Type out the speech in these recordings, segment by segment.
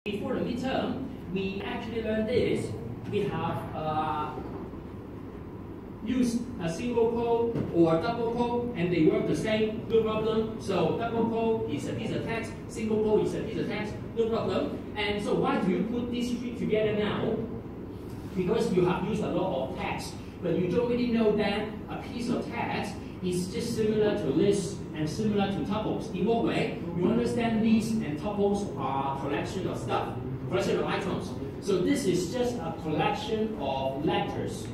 Before the midterm, we actually learned this. We have used a single quote or a double quote, and they work the same, no problem. So double quote is a piece of text, single quote is a piece of text, no problem. And so why do you put these three together now? Because you have used a lot of text, but you don't really know that a piece of text is just similar to lists and similar to tuples. In what way? You understand lists and tuples are a collection of stuff, collection of items. So this is just a collection of letters,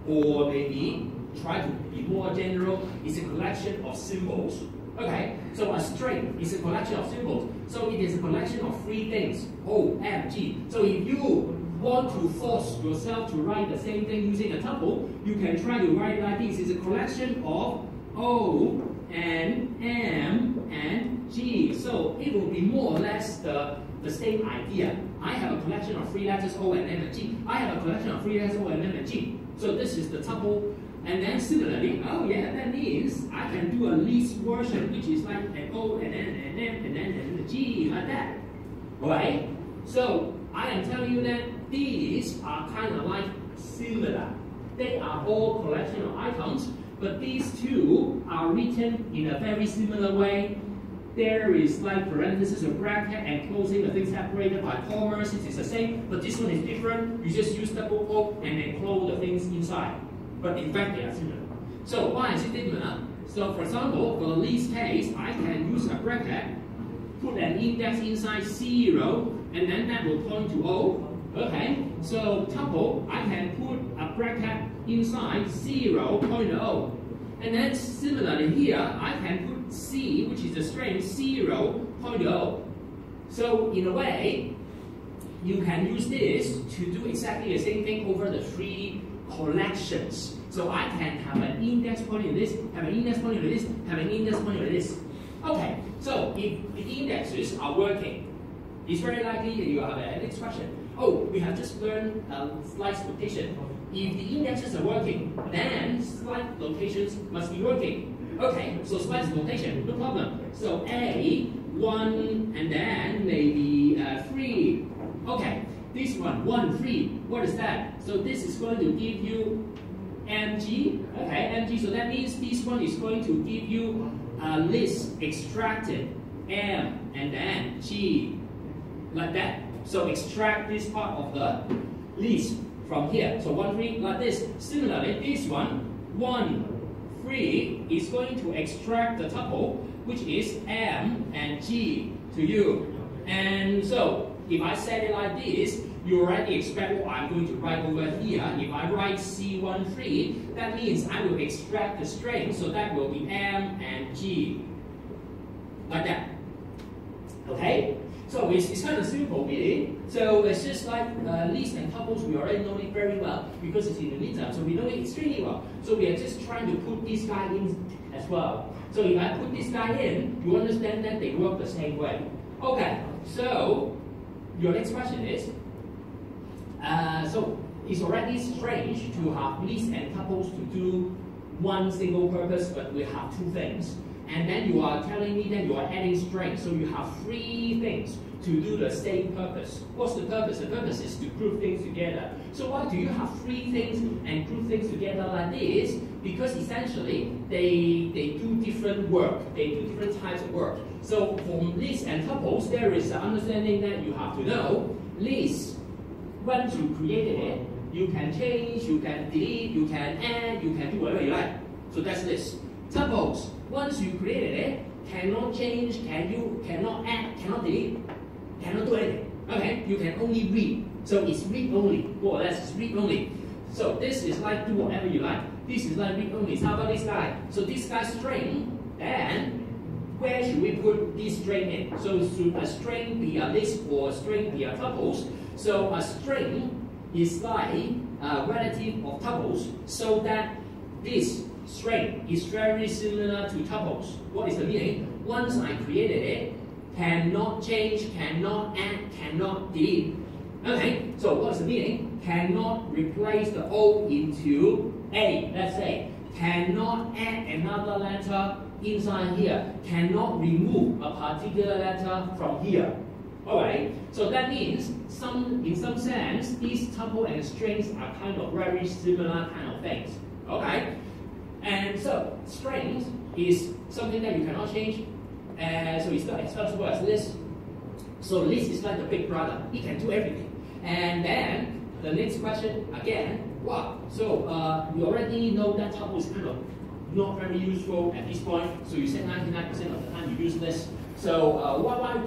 or maybe try to be more general, it's a collection of symbols. Okay, so a string is a collection of symbols. So it is a collection of three things, O, M, G. So if you want to force yourself to write the same thing using a tuple, you can try to write it like this. It's a collection of O and M and G. So it will be more or less the same idea. I have a collection of three letters O and M and G. I have a collection of three letters O and M and G. So this is the tuple. And then similarly, oh yeah, that means I can do a list version, which is like an O and N and M and then and the G, like that. Right? So I am telling you that these are kind of like similar. They are all collection of items, but these two are written in a very similar way. There is like parenthesis or bracket and closing the things separated by commas. It is the same, but this one is different. You just use double quote and then close the things inside. But in fact, they are similar. So why is it different? So for example, for the list case, I can use a bracket, put an index inside 0, and then that will point to O. Okay, so tuple, I can put a bracket inside 0, point to O. And then similarly here, I can put C, which is the string, 0, point to O. So in a way, you can use this to do exactly the same thing over the three collections. So I can have an index pointing to this, have an index pointing to this, have an index pointing to this. Okay, so if the indexes are working, it's very likely that you have an expression. Oh, we have just learned slice notation. If the indexes are working, then slice locations must be working. Okay, so slice notation, no problem. So A, 1, and then maybe 3. Okay, this one, 1, 3. What is that? So this is going to give you MG. Okay, MG. So that means this one is going to give you a list extracted M and then G, like that. So extract this part of the list from here. So 1, 3, like this. Similarly, this one, 1, 3 is going to extract the tuple, which is M and G to you. And so if I set it like this, you already expect what I'm going to write over here. If I write C13, that means I will extract the string, so that will be M and G, like that. Okay? So it's kind of simple, really. So it's just like lists and tuples, we already know it very well because it's in the midterm, so we know it extremely well. So we are just trying to put this guy in as well. So if I put this guy in, you understand that they work the same way. Okay, so your next question is, so it's already strange to have lists and tuples to do one single purpose, but we have two things. And then you are telling me that you are adding strings, so you have three things to do the same purpose. What's the purpose? The purpose is to group things together. So why do you have three things and group things together like this? Because essentially, they do different work. They do different types of work. So for lists and tuples, there is an understanding that you have to know. Lists, once you created it, you can change, you can delete, you can add, you can do whatever you like. So that's list. Tuples, once you created it, cannot change, cannot add, cannot delete, cannot do anything. Okay, you can only read. So it's read only, more or less it's read only. So this is like do whatever you like. This is like read only. How about this guy? So this guy's string, then where should we put this string in? So should a string be a list or a string be a tuples? So a string is like a relative of tuples, so that this string is very similar to tuples. What is the meaning? Once I created it, cannot change, cannot add, cannot delete. Okay, so what's the meaning? Cannot replace the O into A, let's say. Cannot add another letter inside here. Cannot remove a particular letter from here. Alright, so that means in some sense, these tuple and strings are kind of very similar kind of things. Okay? And so strings is something that you cannot change. So it's not as flexible as list. So list is like the big brother. It can do everything. And then the next question again, wow. So we already know that tuple is kind of not very useful at this point. So you said 99% of the time you use list. So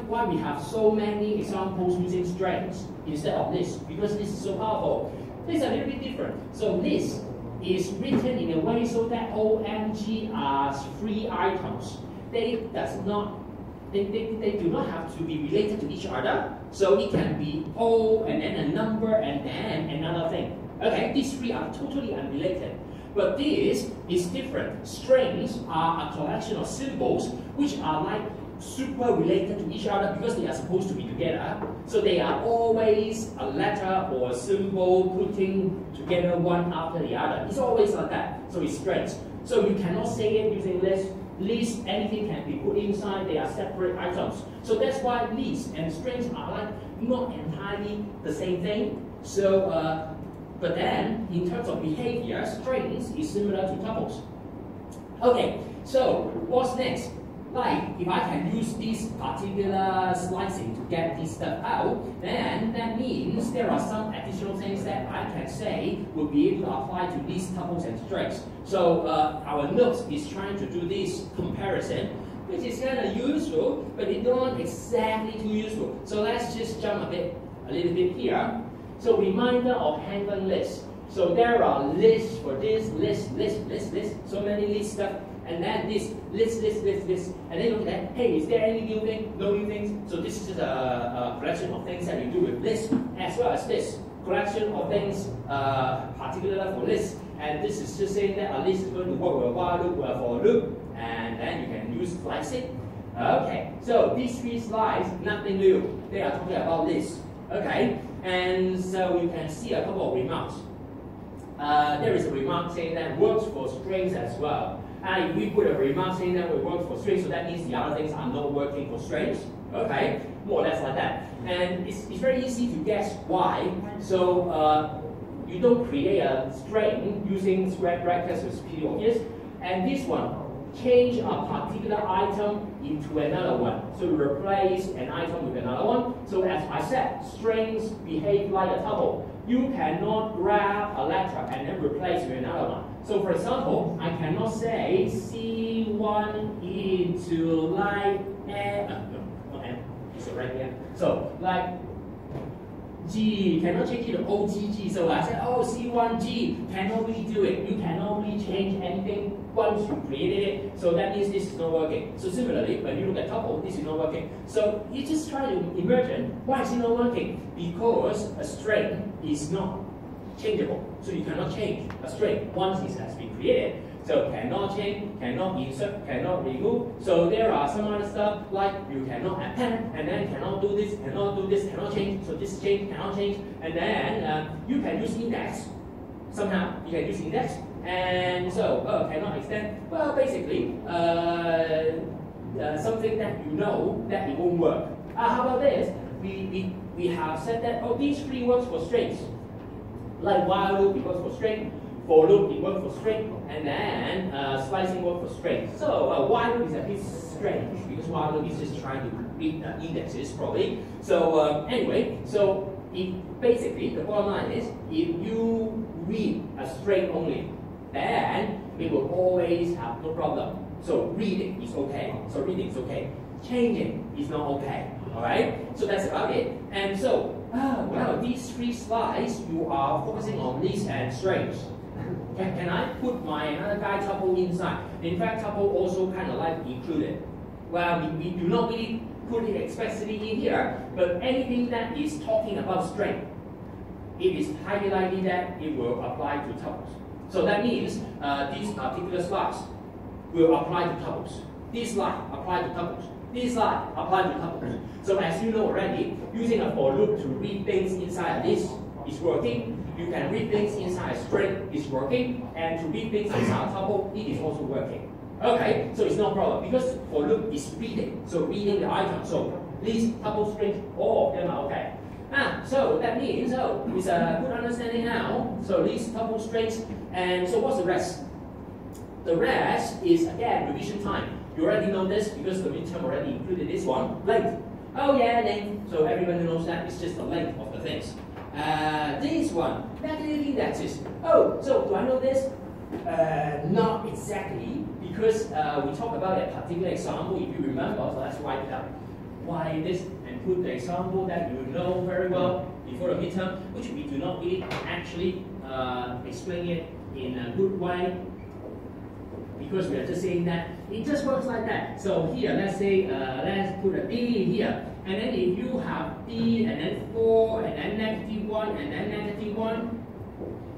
why we have so many examples using strings instead of list? Because this is so powerful. This is a little bit different. So list is written in a way so that OMG are free items. They do not have to be related to each other. So it can be O and then a number and then another thing. Okay, these three are totally unrelated. But this is different. Strings are a collection of symbols which are like super related to each other because they are supposed to be together. So they are always a letter or a symbol putting together one after the other. It's always like that. So it's strings. So you cannot say it using list. List, anything can be put inside. They are separate items. So that's why list and strings are like not entirely the same thing. So, but then in terms of behavior, strings is similar to tuples. Okay, so what's next? Like, if I can use this particular slicing to get this stuff out, then that means there are some additional things that I can say will be able to apply to these tuples and strings. So our notes is trying to do this comparison, which is kind of useful, but it's not exactly too useful. So let's just jump a little bit here. So reminder of handling lists. So there are lists for this, list, so many list stuff. And then this list, and then look at, hey, is there any new thing? No new things. So this is just a collection of things that you do with list, as well as this collection of things, particular for list. And this is just saying that a list is going to work with a while loop, with a for loop, and then you can use slice it. Okay, so these three slides, nothing new. They are talking about lists. Okay, and so you can see a couple of remarks. There is a remark saying that works for strings as well. And if we put a remark saying that it works for strings, so that means the other things are not working for strings. Okay, more or less like that. And it's very easy to guess why. So you don't create a string using square brackets, which is pretty obvious. And this one, change a particular item into another one. So you replace an item with another one. So as I said, strings behave like a tuple. You cannot grab a letter and then replace with another one. So for example, I cannot say C1 into like not M, it's right here. So like G, cannot change it to OGG. So I said, oh, C1G, cannot really do it. You cannot really change anything once you created it. So that means this is not working. So similarly, when you look at tuple, this is not working. So you just try to imagine, why is it not working? Because a string is not changeable. So you cannot change a string once it has been created. So cannot change, cannot insert, cannot remove. So there are some other stuff like you cannot append, and then cannot do this, cannot change. So this change, cannot change. And then you can use index. Somehow you can use index. And so cannot extend. Well, basically something that you know that it won't work. How about this? We have said that these three works for strings. Like while loop, it works for string. For loop, it works for string, and then slicing works for string. So while loop is a bit strange because while loop is just trying to read indexes probably. So anyway, so basically the bottom line is if you read a string only, then it will always have no problem. So reading is okay. So reading is okay. Changing is not okay. All right. So that's about it. And so well, these three slides you are focusing on lists and strings. Can I put my another guy tuple inside? In fact, tuple also kind of like included. Well, we do not really put it explicitly in here, but anything that is talking about string, it is highly likely that it will apply to tuples. So that means these particular slides will apply to tuples. This slide apply to tuples. This slide apply to tuples. So as you know already, using a for loop to read things inside a list is working. You can read things inside a string is working, and to read things inside a tuple, it is also working. Okay, so it's no problem because for loop is reading, so reading the item. So least, tuple strings, all of them are okay. So that means, it's a good understanding now. So least, tuple strings, and so what's the rest? The rest is, again, revision time. You already know this because the midterm already included this one, length. Oh yeah, length. So everyone knows that it's just the length of the things. This one, negative indexes. Oh, so do I know this? Not exactly, because we talked about a particular example, if you remember, so let's write it down. Why this, and put the example that you know very well before the midterm, which we do not really actually explain it in a good way, because we are just saying that it just works like that. So here, let's say, let's put a D here, and then if you have D, and then 4, and then -1, and then -1,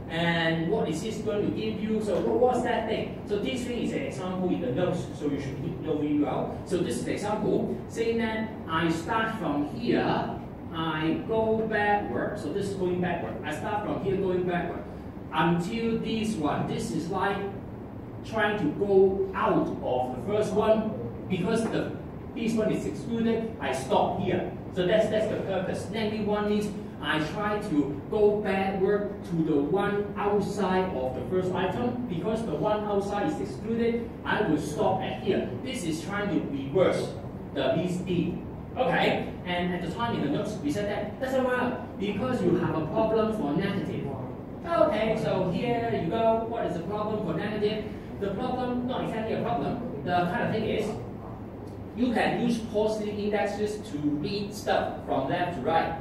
and what is this going to give you? So what's that thing? So this thing is an example in the notes, so you should know really well. So this is the example, saying that I start from here, I go backward, so this is going backward. I start from here going backward, until this one. This is like trying to go out of the first one, because this one is excluded, I stop here. So that's the purpose. -1 means I try to go backward to the one outside of the first item. Because the one outside is excluded, I will stop at here. This is trying to reverse the least D. Okay, and at the time in the notes, we said that doesn't matter because you have a problem for negative. Okay, so here you go. What is the problem for negative? The problem, not exactly a problem. The kind of thing is, you can use positive indexes to read stuff from left to right.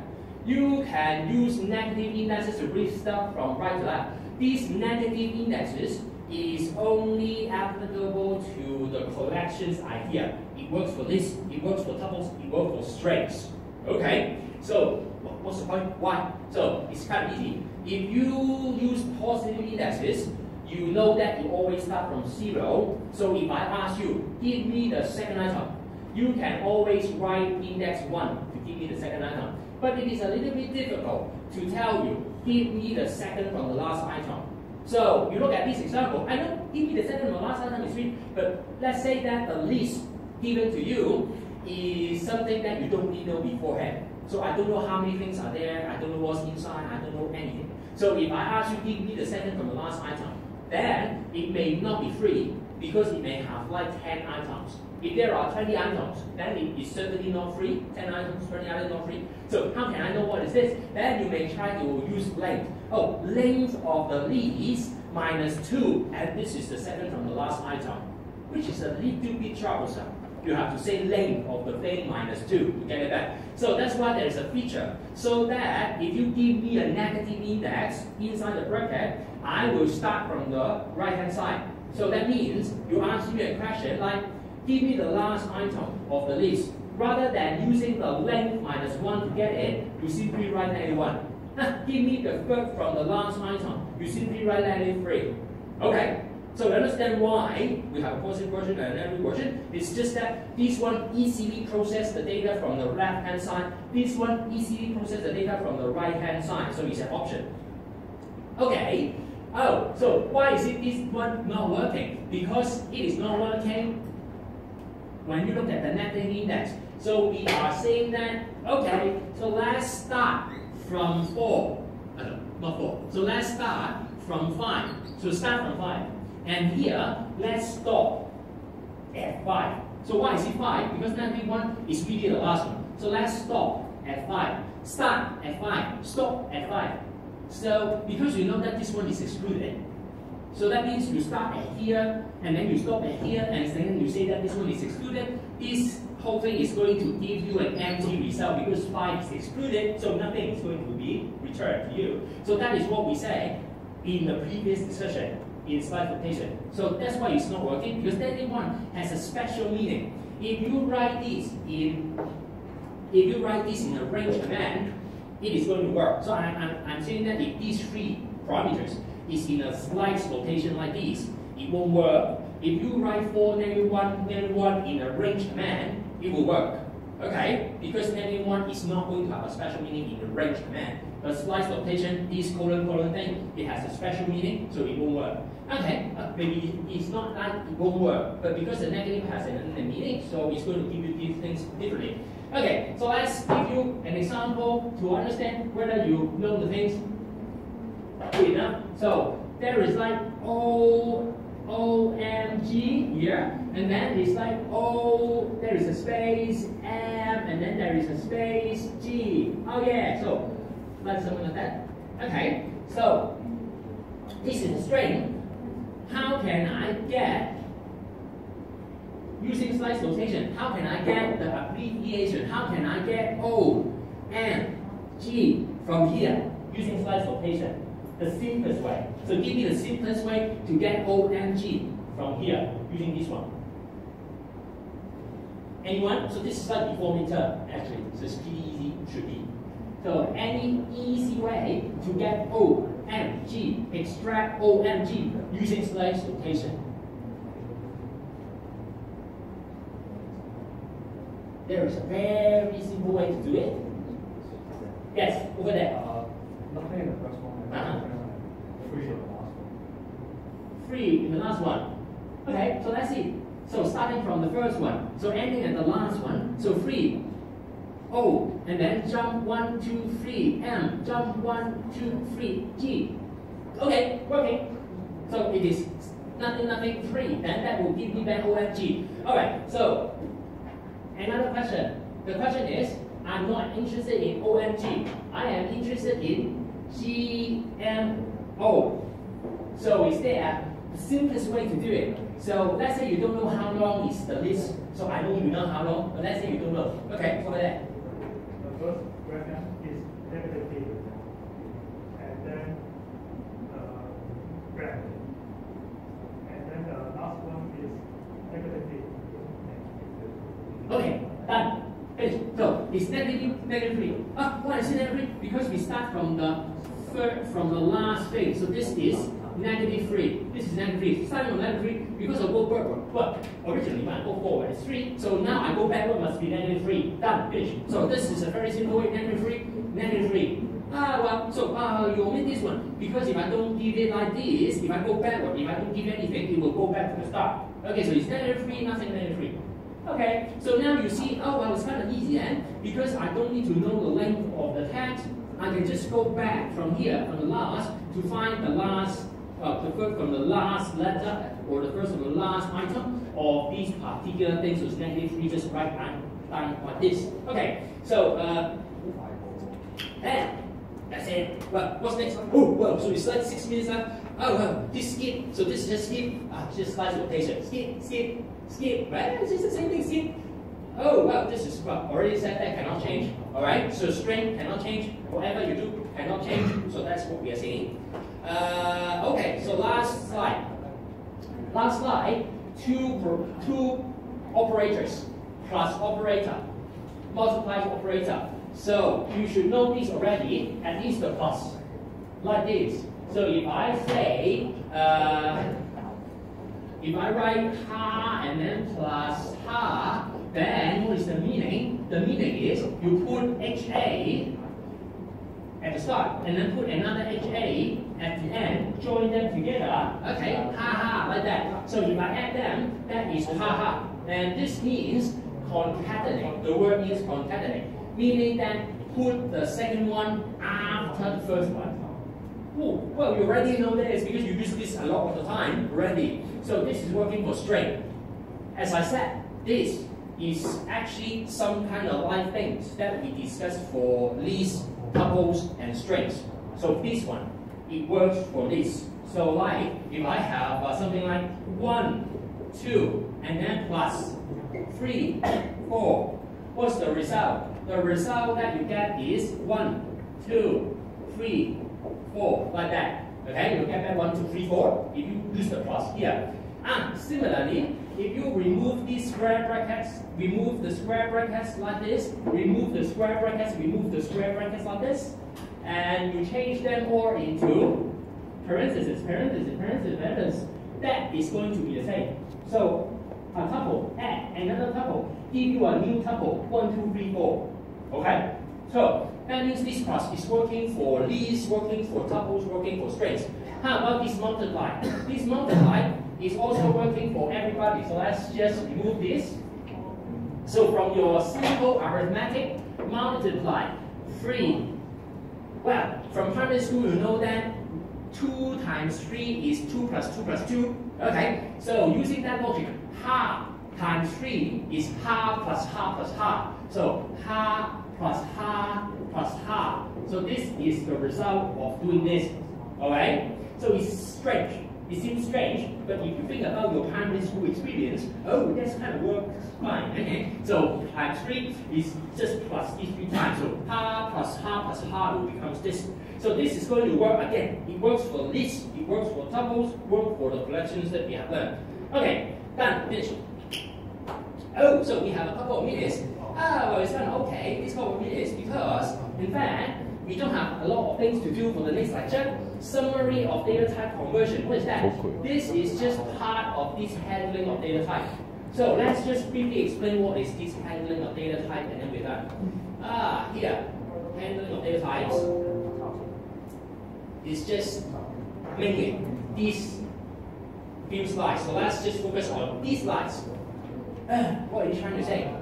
You can use negative indexes to read stuff from right to left. These negative indexes is only applicable to the collections idea. It works for this, it works for tuples, it works for strings. Okay, so what's the point? Why? So it's kind of easy. If you use positive indexes, you know that you always start from 0. So if I ask you, give me the second item, you can always write index 1 to give me the second item. But it is a little bit difficult to tell you, give me the second from the last item. So you look at this example, I know give me the second from the last item is 3, but let's say that the list given to you is something that you don't really know beforehand. So I don't know how many things are there, I don't know what's inside, I don't know anything. So if I ask you give me the second from the last item, then it may not be 3 because it may have like 10 items. If there are 20 items, then it is certainly not 3. 10 items, 20 items, not 3. So how can I know what is this? Then you may try to use length. Oh, length of the list minus 2, and this is the second from the last item, which is a little bit troublesome. You have to say length of the thing minus 2 to get it back. So that's why there is a feature. So that if you give me a negative index inside the bracket, I will start from the right hand side. So that means you ask me a question like, give me the last item of the list. Rather than using the length minus 1 to get it, you simply write -1. Give me the third from the last item, you simply write -3. Okay, so you understand why we have a positive version and a negative version. It's just that this one easily processes the data from the left hand side, this one easily processes the data from the right hand side, so it's an option. Okay, oh, so why is this one not working? Because it is not working when you look at the negative index. So we are saying that, okay, so let's start from 4. Not 4. So let's start from 5. So start from 5. And here, let's stop at 5. So why is it 5? Because negative 1 is really the last one. So let's stop at 5. Start at 5. Stop at 5. So because you know that this one is excluded, so that means you start at here, and then you stop at here, and then you say that this one is excluded. This whole thing is going to give you an empty result because 5 is excluded, so nothing is going to be returned to you. So that is what we said in the previous discussion in slide notation. So that's why it's not working, because negative 1 has a special meaning. If you write this in a range command, it is going to work. So I'm saying that if these 3 parameters is in a slice location like this, it won't work. If you write for -1 in a range command, it will work. Okay? Because -1 is not going to have a special meaning in the range command. the slice notation, this colon thing, it has a special meaning, so it won't work. Okay, maybe it's not that it won't work, but because the negative has a meaning, so it's going to give you these things differently. Okay, so let's give you an example to understand whether you know the things good enough. So there is like OMG here, and then it's like O, there is a space M, and then there is a space G. Oh yeah, so like something like that. Okay, so this is a string. How can I get, using slice notation, how can I get the abbreviation? How can I get O, M, G from here using slice notation? The simplest way. So give me the simplest way to get O, M, G from here using this one. Anyone? So this is like deformator actually. So it's pretty easy, should be. So any easy way to get O, M, G, extract O, M, G using slice notation. There is a very simple way to do it. Yes, over there. Nothing in the first one. Free in the last one. Free in the last one. Okay, so let's see. So starting from the first one, so ending at the last one, so free. O, and then jump 1, 2, 3, M, jump 1, 2, 3, G. Okay, working. So it is nothing, 3. Then that will give me back OMG. Alright, so another question. The question is, I'm not interested in OMG. I am interested in GMO. So is there the simplest way to do it? So let's say you don't know how long is the list. So I know you know how long, but let's say you don't know. Okay, over there. The first bracket is negative, and then bracket, and then the last one is negative. Okay, done. Finish. So it's negative 3. Why is it negative 3? Because we start from the last thing. So this is negative 3. This is negative 3. Starting from negative 3, because I go backward. Well, originally when I go forward it's 3. So now I go backward must be negative 3. Done. Finish. So this is a very simple way. Negative 3, negative 3. You omit this one. Because if I don't give it like this, if I go backward, if I don't give anything, it will go back to the start. Okay, so it's negative 3, nothing negative 3. Okay, so now you see, it's kind of easy, because I don't need to know the length of the text, I can just go back from here, from the last, to find the last, the first from the last letter, or the first from the last item of these particular things. So it's negative 3, just write down like this. Okay, so, and that's it. Well, what's next? So it's like 6 minutes left. This skip. So this is just skip. Just slice notation. Skip. Right? It's just the same thing. Skip. This is already said that cannot change. All right. So string cannot change. Whatever you do cannot change. So that's what we are saying. Okay. So last slide. Two operators plus operator, multiply operator. So you should know this already, at least the plus, like this. So if I say, if I write ha and then plus ha, then what is the meaning? The meaning is you put HA at the start and then put another HA at the end, join them together, okay, ha, like that. So if I add them, that is ha. And this means concatenate. The word means concatenate, meaning that put the second one after the first one. Well, you already know this because you use this a lot of the time already. So this is working for string. As I said, this is actually some kind of like things that we discussed for lists, tuples, and strings. So this one, it works for this. So like, if I have something like 1, 2, and then plus 3, 4, what's the result? The result that you get is 1, 2, 3, 4, like that. Okay, you get back 1, 2, 3, 4 if you use the plus here. And similarly, if you remove these square brackets, remove the square brackets like this, remove the square brackets, remove the square brackets like this, and you change them all into parentheses, that is going to be the same. So a tuple, add another tuple, give you a new tuple, 1, 2, 3, 4. Okay? So that means this class is working for lists, working for tuples, working for strings. How about this multiply? This multiply is also working for everybody. So let's just remove this. So from your simple arithmetic, multiply 3. Well, from primary school you know that 2 times 3 is 2 plus 2 plus 2. Okay, so using that logic, half times 3 is half plus half plus half. So half plus half plus half. So this is the result of doing this. Alright? So it's strange. It seems strange, but if you think about your primary school experience, oh, that's kind of works fine. Okay? So times 3 is just plus these 3 times. So half plus half becomes this. So this is going to work again. It works for lists, it works for tuples, works for the collections that we have learned. Okay, done, finished. Oh, so we have a couple of minutes. Oh, it's done okay. It's a couple of minutes because, in fact, we don't have a lot of things to do for the next lecture. Summary of data type conversion. What is that? This is just part of this handling of data type. So let's just briefly explain what is this handling of data type and then we're done. Here, handling of data types is just mainly these few slides. So let's just focus on these slides. What are you trying to say?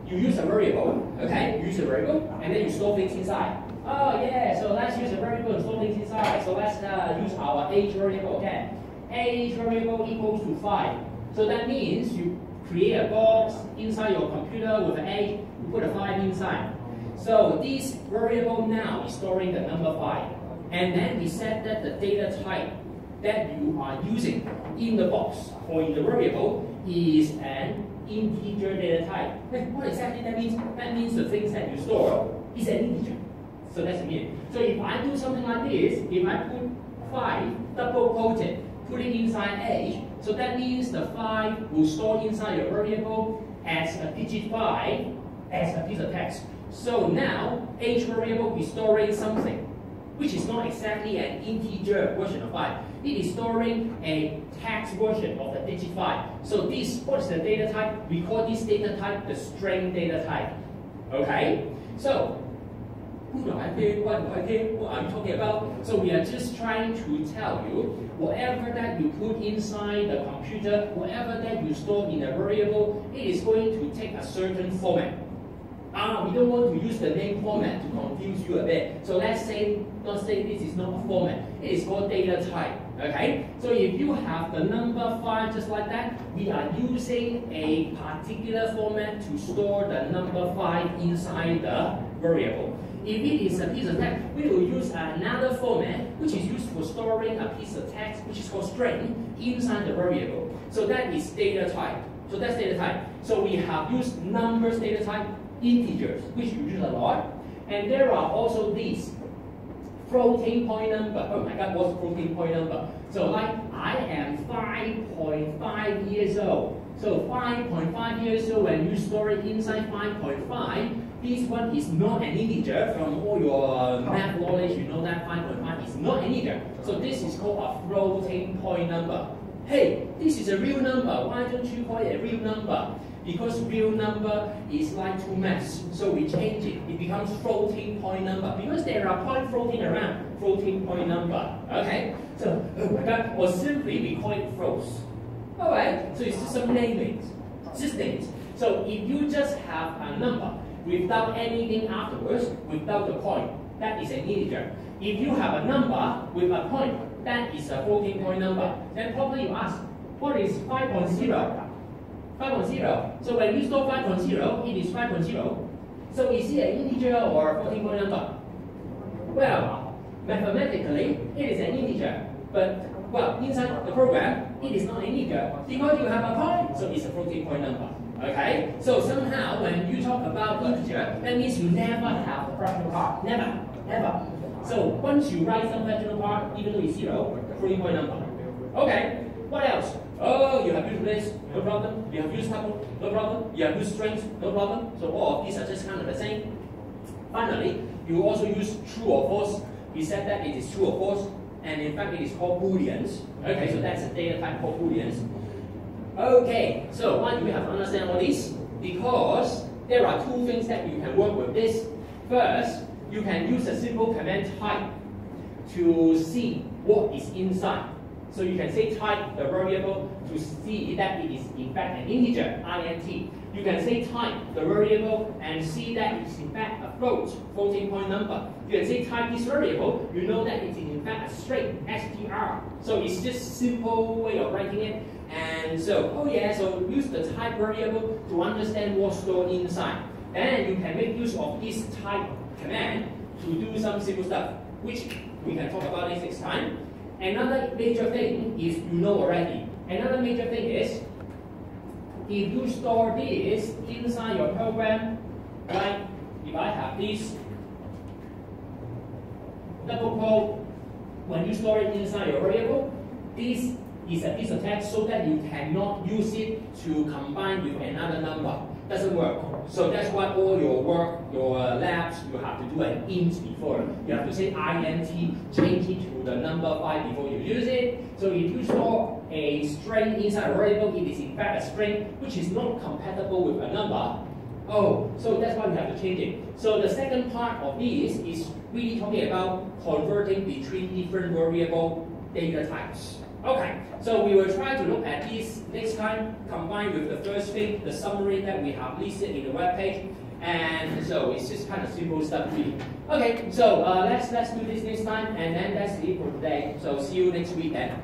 You use a variable, okay? You use a variable, and then you store things inside. Oh yeah, so let's use a variable and store things inside. So let's use our age variable again. Age variable equals to 5. So that means you create a box inside your computer with an age, you put a 5 inside. So this variable now is storing the number 5. And then we set that the data type that you are using in the box or in the variable is an integer data type. What exactly that means? That means the things that you store is an integer. So that's the meaning. So if I do something like this, if I put 5 double quoted, put it inside age, so that means the 5 will store inside your variable as a digit 5 as a piece of text. So now age variable is storing something which is not exactly an integer version of 5. It is storing a text version of the digit 5. So this, what is the data type? We call this data type the string data type. Okay? So, who do I pay? What do I pay? What are you talking about? So we are just trying to tell you, whatever that you put inside the computer, whatever that you store in a variable, it is going to take a certain format. We don't want to use the name format to confuse you a bit. So let's say, don't say this is not a format. It is called data type. Okay? So if you have the number 5 just like that, we are using a particular format to store the number 5 inside the variable. If it is a piece of text, we will use another format which is used for storing a piece of text which is called string inside the variable. So that is data type. So that's data type. So we have used numbers data type, integers, which you use a lot. And there are also these floating point number. Oh my God, what's floating point number? So like I am 5.5 years old. So 5.5 years old, when you store it inside 5.5, this one is not an integer. From all your math knowledge, you know that 5.5 is not an integer. So this is called a floating point number. Hey, this is a real number. Why don't you call it a real number? Because real number is like too much, so we change it. It becomes floating point number. Because there are points floating around, floating point number. Okay? So, oh my God, or simply we call it floats. Alright, so it's just some namings, just things. So if you just have a number without anything afterwards, without the point, that is an integer. If you have a number with a point, that is a floating point number. Then probably you ask, what is 5.0? 5.0. So when you store 5.0, it is 5.0. So is it an integer or a floating point number? Well, mathematically, it is an integer. But, well, inside the program, it is not an integer. Because you have a point, so it's a floating point number. Okay? So somehow, when you talk about integer, that means you never have a fractional part. Never. Never. So once you write some fractional part, even though it's 0, floating point number. Okay? What else? Oh, you have used list, no problem. You have used tuple, no problem. You have used strings, no problem. So all of these are just kind of the same. Finally, you also use true or false. We said that it is true or false, and in fact it is called booleans. Okay, so that's a data type called booleans. Okay, so why do we have to understand all this? Because there are two things that you can work with this. First, you can use a simple command type to see what is inside. So you can say type the variable to see that it is in fact an integer, int. You can say type the variable and see that it is in fact a floating point number. You can say type this variable, you know that it is in fact a string, str. So it's just simple way of writing it. And so, so use the type variable to understand what's stored inside. Then you can make use of this type command to do some simple stuff, which we can talk about it next time. Another major thing is you know already. Another major thing is if you store this inside your program, like if I have this double quote, when you store it inside your variable, this is a piece of text so that you cannot use it to combine with another number. Doesn't work. So that's why all your work, your labs, you have to do an int before. You have to say int, change it to the number 5 before you use it. So if you store a string inside a variable, it is in fact a string which is not compatible with a number. So that's why we have to change it. So the second part of this is really talking about converting between different variable data types. Okay, so we will try to look at this next time, combined with the first thing, the summary that we have listed in the web page. And so it's just kind of simple stuff really. Okay, so let's do this next time, and then that's it for today. So see you next week then.